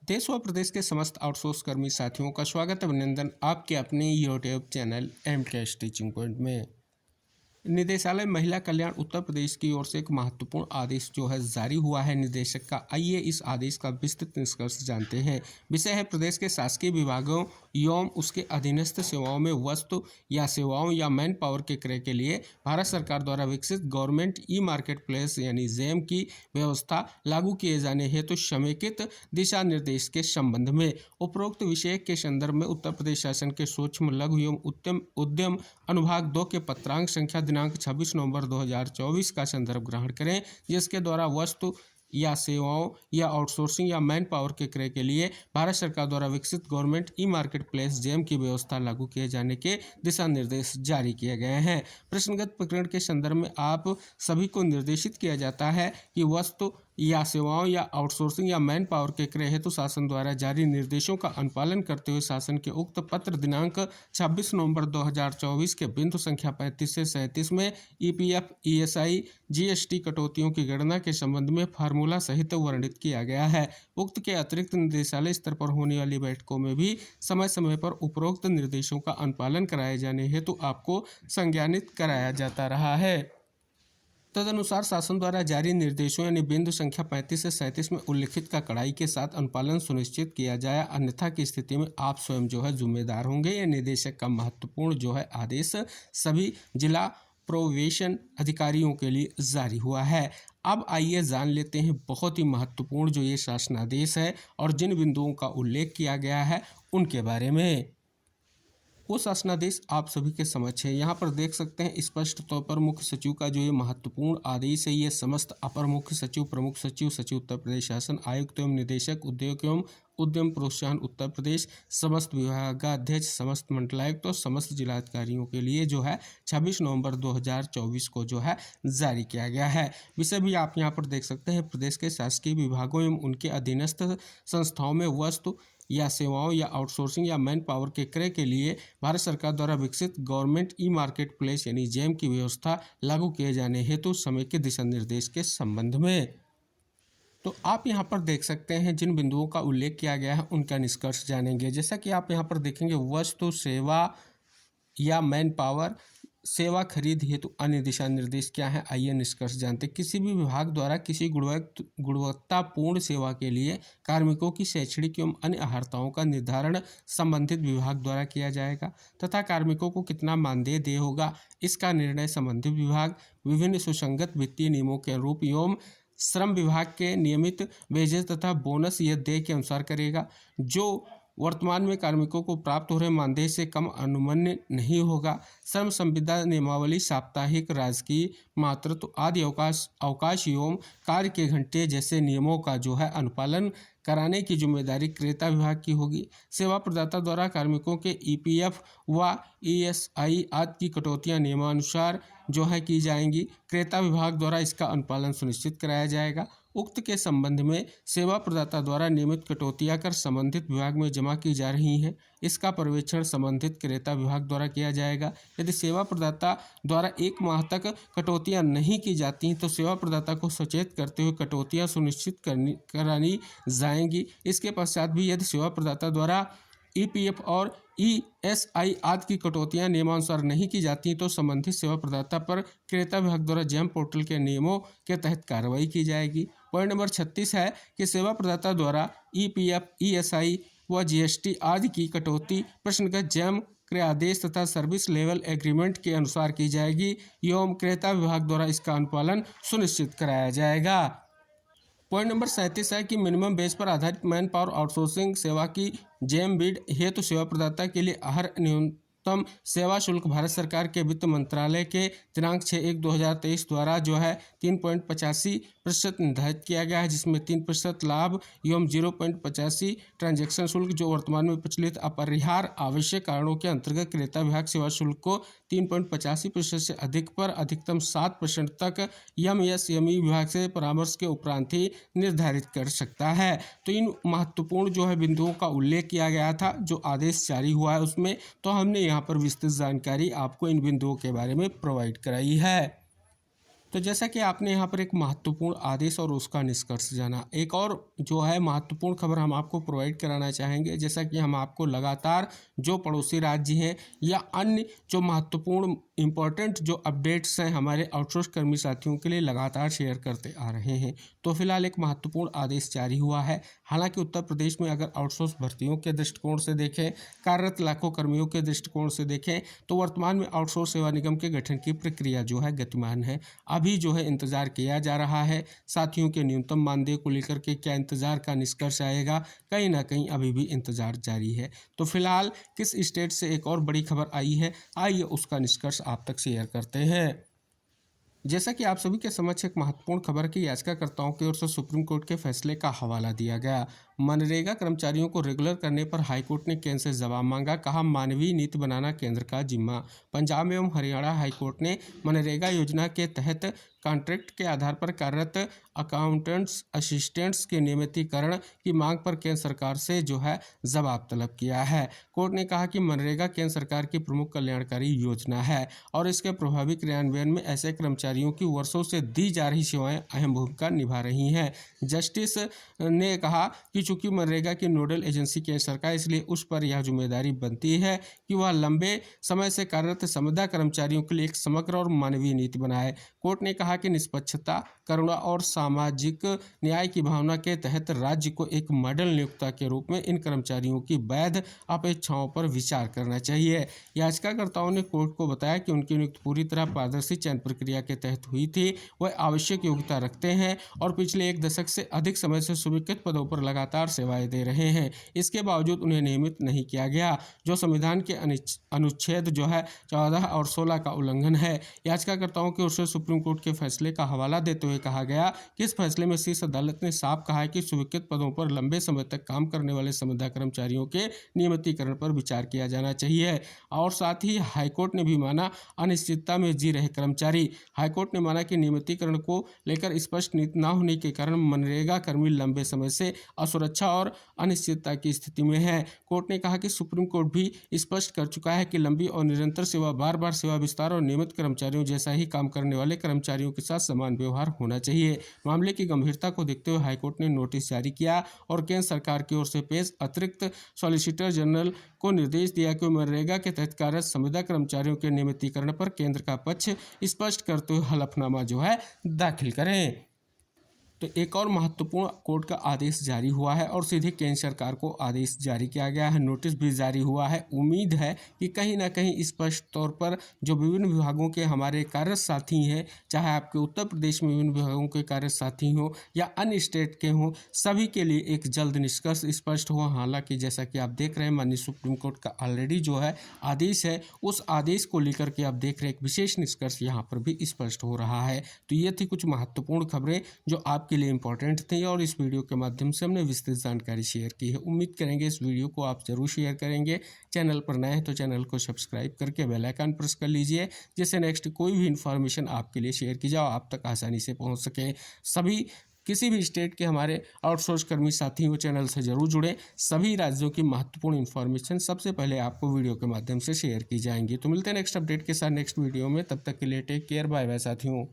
देश व प्रदेश के समस्त आउटसोर्स कर्मी साथियों का स्वागत अभिनंदन आपके अपने YouTube channel MKS teaching point में। निदेशालय महिला कल्याण उत्तर प्रदेश की ओर से एक महत्वपूर्ण आदेश जो है जारी हुआ है निदेशक का। आइए इस आदेश का विस्तृत निष्कर्ष जानते हैं। विषय है प्रदेश के शासकीय विभागों एवं उसके अधीनस्थ सेवाओं में वस्तु या सेवाओं या मैन पावर के क्रय के लिए भारत सरकार द्वारा विकसित गवर्नमेंट ई मार्केट प्लेस यानी जेम की व्यवस्था लागू किए जाने हेतु समेकित दिशा निर्देश के संबंध में। उपरोक्त विषय के संदर्भ में उत्तर प्रदेश शासन के सूक्ष्म लघु एवं उद्यम अनुभाग 2 के पत्रांक संख्या दिनांक 26 नवंबर 2024 का संदर्भ ग्रहण करें, जिसके द्वारा वस्तु या सेवाओं या आउटसोर्सिंग या मैन पावर के क्रय के लिए भारत सरकार द्वारा विकसित government e market place GeM की व्यवस्था लागू किए जाने के दिशा निर्देश जारी किए गए हैं। प्रश्नगत प्रकरण के संदर्भ में आप सभी को निर्देशित किया जाता है कि वस्तु या सेवाओं या आउटसोर्सिंग या मैन पावर के क्रय हेतु शासन द्वारा जारी निर्देशों का अनुपालन करते हुए शासन के उक्त पत्र दिनांक 26 नवंबर 2024 के बिंदु संख्या 35 से 37 में ईपीएफ, ईएसआई, जीएसटी कटौतियों की गणना के संबंध में फार्मूला सहित वर्णित किया गया है। उक्त के अतिरिक्त निदेशालय स्तर पर होने वाली बैठकों में भी समय समय पर उपरोक्त निर्देशों का अनुपालन कराए जाने हेतु आपको संज्ञानित कराया जाता रहा है। तदनुसार शासन द्वारा जारी निर्देशों यानी बिंदु संख्या 35 से 37 में उल्लिखित का कड़ाई के साथ अनुपालन सुनिश्चित किया जाए, अन्यथा की स्थिति में आप स्वयं जो है जिम्मेदार होंगे। यह निदेशक का महत्वपूर्ण जो है आदेश सभी जिला प्रोबेशन अधिकारियों के लिए जारी हुआ है। अब आइए जान लेते हैं बहुत ही महत्वपूर्ण जो ये शासनादेश है और जिन बिंदुओं का उल्लेख किया गया है उनके बारे में। वो शासनादेश आप सभी के समक्ष है। यहाँ पर देख सकते हैं स्पष्ट तौर पर मुख्य सचिव का जो ये महत्वपूर्ण आदेश है, ये समस्त अपर मुख्य सचिव, प्रमुख सचिव, सचिव उत्तर प्रदेश शासन, आयुक्त एवं निदेशक उद्योग एवं उद्यम प्रोत्साहन उत्तर प्रदेश, समस्त विभागाध्यक्ष, समस्त मंडलायुक्त और समस्त जिलाधिकारियों के लिए जो है 26 नवंबर 2024 को जो है जारी किया गया है। विषय भी आप यहाँ पर देख सकते हैं। प्रदेश के शासकीय विभागों एवं उनके अधीनस्थ संस्थाओं में वस्तु या सेवाओं या आउटसोर्सिंग या मैन पावर के क्रय के लिए भारत सरकार द्वारा विकसित गवर्नमेंट ई मार्केट प्लेस यानी जेम की व्यवस्था लागू किए जाने हेतु समेकित दिशा निर्देश के संबंध में। तो आप यहाँ पर देख सकते हैं जिन बिंदुओं का उल्लेख किया गया है उनका निष्कर्ष जानेंगे। जैसा कि आप यहाँ पर देखेंगे वस्तु, सेवा या मैन पावर सेवा खरीद हेतु अन्य दिशा निर्देश क्या है, आइए निष्कर्ष जानते हैं। किसी भी विभाग द्वारा किसी गुणवत्तापूर्ण सेवा के लिए कार्मिकों की शैक्षणिक एवं अन्य अर्हताओं का निर्धारण संबंधित विभाग द्वारा किया जाएगा तथा कार्मिकों को कितना मानदेय देय होगा इसका निर्णय संबंधित विभाग विभिन्न सुसंगत वित्तीय नियमों के अनुरूप एवं श्रम विभाग के नियमित वेजेस तथा बोनस यह देय के अनुसार करेगा। जो वर्तमान में कार्मिकों को प्राप्त हो रहे मानदेय से कम अनुमन्य नहीं होगा। श्रम संविदा नियमावली, साप्ताहिक, राजकीय, मातृत्व आदि अवकाश एवं कार्य के घंटे जैसे नियमों का जो है अनुपालन कराने की जिम्मेदारी क्रेता विभाग की होगी। सेवा प्रदाता द्वारा कार्मिकों के ईपीएफ व ईएसआई आदि की कटौतियां नियमानुसार जो है की जाएंगी। क्रेता विभाग द्वारा इसका अनुपालन सुनिश्चित कराया जाएगा। उक्त के संबंध में सेवा प्रदाता द्वारा नियमित कटौतियां कर संबंधित विभाग में जमा की जा रही हैं, इसका पर्यवेक्षण संबंधित क्रेता विभाग द्वारा किया जाएगा। यदि सेवा प्रदाता द्वारा 1 माह तक कटौतियां नहीं की जाती हैं तो सेवा प्रदाता को सचेत करते हुए कटौतियां सुनिश्चित करानी जाएंगी। इसके पश्चात भी यदि सेवा प्रदाता द्वारा ईपीएफ और ईएसआई आदि की कटौतियां नियमानुसार नहीं की जाती तो संबंधित सेवा प्रदाता पर क्रेता विभाग द्वारा जेम पोर्टल के नियमों के तहत कार्रवाई की जाएगी। पॉइंट नंबर 36 है कि सेवा प्रदाता द्वारा ईपीएफ, ईएसआई व जीएसटी आदि की कटौती प्रश्नगत जेम क्रय आदेश तथा सर्विस लेवल एग्रीमेंट के अनुसार की जाएगी एवं क्रेता विभाग द्वारा इसका अनुपालन सुनिश्चित कराया जाएगा। पॉइंट नंबर 37 है कि मिनिमम बेस पर आधारित मैन पावर आउटसोर्सिंग सेवा की जेम बिड हेतु सेवा प्रदाता के लिए हर न्यूनतम सेवा शुल्क भारत सरकार के वित्त मंत्रालय के दिनांक 6/1/2023 द्वारा जो है 3.85% निर्धारित किया गया है, जिसमें 3% लाभ एवं 0.85 ट्रांजैक्शन शुल्क जो वर्तमान में प्रचलित अपरिहार्य आवश्यक कारणों के अंतर्गत क्रेता विभाग सेवा शुल्क को 3.85% से अधिक पर अधिकतम 7% तक एमएसएमई विभाग से परामर्श के उपरांत ही निर्धारित कर सकता है। तो इन महत्वपूर्ण जो है बिंदुओं का उल्लेख किया गया था जो आदेश जारी हुआ है उसमें, तो हमने यहाँ पर विस्तृत जानकारी आपको इन बिंदुओं के बारे में प्रोवाइड कराई है। तो जैसा कि आपने यहाँ पर एक महत्वपूर्ण आदेश और उसका निष्कर्ष जाना, एक और जो है महत्वपूर्ण खबर हम आपको प्रोवाइड कराना चाहेंगे। जैसा कि हम आपको लगातार जो पड़ोसी राज्य हैं या अन्य जो महत्वपूर्ण इम्पोर्टेंट जो अपडेट्स हैं हमारे आउटसोर्स कर्मी साथियों के लिए लगातार शेयर करते आ रहे हैं, तो फिलहाल एक महत्वपूर्ण आदेश जारी हुआ है। हालांकि उत्तर प्रदेश में अगर आउटसोर्स भर्तियों के दृष्टिकोण से देखें, कार्यरत लाखों कर्मियों के दृष्टिकोण से देखें, तो वर्तमान में आउटसोर्स सेवा निगम के गठन की प्रक्रिया जो है गतिमान है। अभी जो है इंतज़ार किया जा रहा है साथियों के न्यूनतम मानदेय को लेकर के क्या इंतज़ार का निष्कर्ष आएगा, कहीं ना कहीं अभी भी इंतज़ार जारी है। तो फिलहाल किस स्टेट से एक और बड़ी खबर आई है, आइए उसका निष्कर्ष आप तक शेयर करते हैं। जैसा कि आप सभी के समक्ष एक महत्वपूर्ण खबर की याचिकाकर्ताओं की ओर से सुप्रीम कोर्ट के फैसले का हवाला दिया गया। मनरेगा कर्मचारियों को रेगुलर करने पर हाईकोर्ट ने केंद्र से जवाब मांगा, कहा मानवीय नीति बनाना केंद्र का जिम्मा। पंजाब एवं हरियाणा हाईकोर्ट ने मनरेगा योजना के तहत कॉन्ट्रैक्ट के आधार पर कार्यरत अकाउंटेंट्स असिस्टेंट्स के नियमितीकरण की मांग पर केंद्र सरकार से जो है जवाब तलब किया है। कोर्ट ने कहा कि मनरेगा केंद्र सरकार की प्रमुख कल्याणकारी योजना है और इसके प्रभावी क्रियान्वयन में ऐसे कर्मचारियों की वर्षों से दी जा रही सेवाएं अहम भूमिका निभा रही हैं। जस्टिस ने कहा कि चूंकि मनरेगा की नोडल एजेंसी केंद्र सरकार, इसलिए उस पर यह जिम्मेदारी बनती है कि वह लंबे समय से कार्यरत संविदा कर्मचारियों के लिए एक समग्र और मानवीय नीति बनाए। कोर्ट ने कहा कि निष्पक्षता, करुणा और सामाजिक न्याय की भावना के तहत राज्य को एक मॉडल नियोक्ता के रूप में इन कर्मचारियों की वैध अपेक्षाओं पर विचार करना चाहिए। याचिकाकर्ताओं ने कोर्ट को बताया कि उनकी नियुक्ति पूरी तरह पारदर्शी चयन प्रक्रिया के तहत हुई थी, वह आवश्यक योग्यता रखते हैं और पिछले 1 दशक से अधिक समय से स्वीकृत पदों पर लगातार सेवाएं दे रहे हैं। इसके बावजूद उन्हें नियमित नहीं किया गया, जो संविधान के अनुच्छेद जो है 14 और 16 का उल्लंघन है। याचिकाकर्ताओं की ओर से सुप्रीम कोर्ट के फैसले का हवाला देते हुए कहा गया कि इस फैसले में शीर्ष अदालत ने साफ कहा है कि स्वीकृत पदों पर लंबे समय तक काम करने वाले संविदा कर्मचारियों के नियमितीकरण पर विचार किया जाना चाहिए। और साथ ही हाईकोर्ट ने भी माना अनिश्चितता में जी रहे कर्मचारी। हाईकोर्ट ने माना कि नियमितीकरण को लेकर स्पष्ट नीति न होने के कारण मनरेगा कर्मी लंबे समय से असुरक्षा और अनिश्चितता की स्थिति में है। कोर्ट ने कहा कि सुप्रीम कोर्ट भी स्पष्ट कर चुका है कि लंबी और निरंतर सेवा, बार बार सेवा विस्तार और नियमित कर्मचारियों जैसा ही काम करने वाले कर्मचारियों के साथ समान व्यवहार होना चाहिए। मामले की गंभीरता को देखते हुए हाईकोर्ट ने नोटिस जारी किया और केंद्र सरकार की ओर से पेश अतिरिक्त सॉलिसिटर जनरल को निर्देश दिया कि मनरेगा के तहत कार्यरत संविदा कर्मचारियों के नियमितीकरण पर केंद्र का पक्ष स्पष्ट करते हुए हलफनामा जो है दाखिल करें। तो एक और महत्वपूर्ण कोर्ट का आदेश जारी हुआ है और सीधे केंद्र सरकार को आदेश जारी किया गया है, नोटिस भी जारी हुआ है। उम्मीद है कि कहीं ना कहीं स्पष्ट तौर पर जो विभिन्न विभागों के हमारे कार्यरत साथी हैं, चाहे आपके उत्तर प्रदेश में विभिन्न विभागों के कार्यरत साथी हों या अन्य स्टेट के हों, सभी के लिए एक जल्द निष्कर्ष स्पष्ट हुआ। हालांकि जैसा कि आप देख रहे हैं माननीय सुप्रीम कोर्ट का ऑलरेडी जो है आदेश है, उस आदेश को लेकर के आप देख रहे हैं एक विशेष निष्कर्ष यहाँ पर भी स्पष्ट हो रहा है। तो ये थी कुछ महत्वपूर्ण खबरें जो आप के लिए इंपॉर्टेंट थी और इस वीडियो के माध्यम से हमने विस्तृत जानकारी शेयर की है। उम्मीद करेंगे इस वीडियो को आप जरूर शेयर करेंगे। चैनल पर नए हैं तो चैनल को सब्सक्राइब करके बेल आइकन प्रेस कर लीजिए, जिससे नेक्स्ट कोई भी इन्फॉर्मेशन आपके लिए शेयर की जाए आप तक आसानी से पहुंच सके। सभी किसी भी स्टेट के हमारे आउटसोर्स कर्मी साथी हो चैनल से जरूर जुड़ें। सभी राज्यों की महत्वपूर्ण इन्फॉर्मेशन सबसे पहले आपको वीडियो के माध्यम से शेयर की जाएंगी। तो मिलते हैं नेक्स्ट अपडेट के साथ नेक्स्ट वीडियो में, तब तक के लिए टेक केयर, बाय बाय साथियों।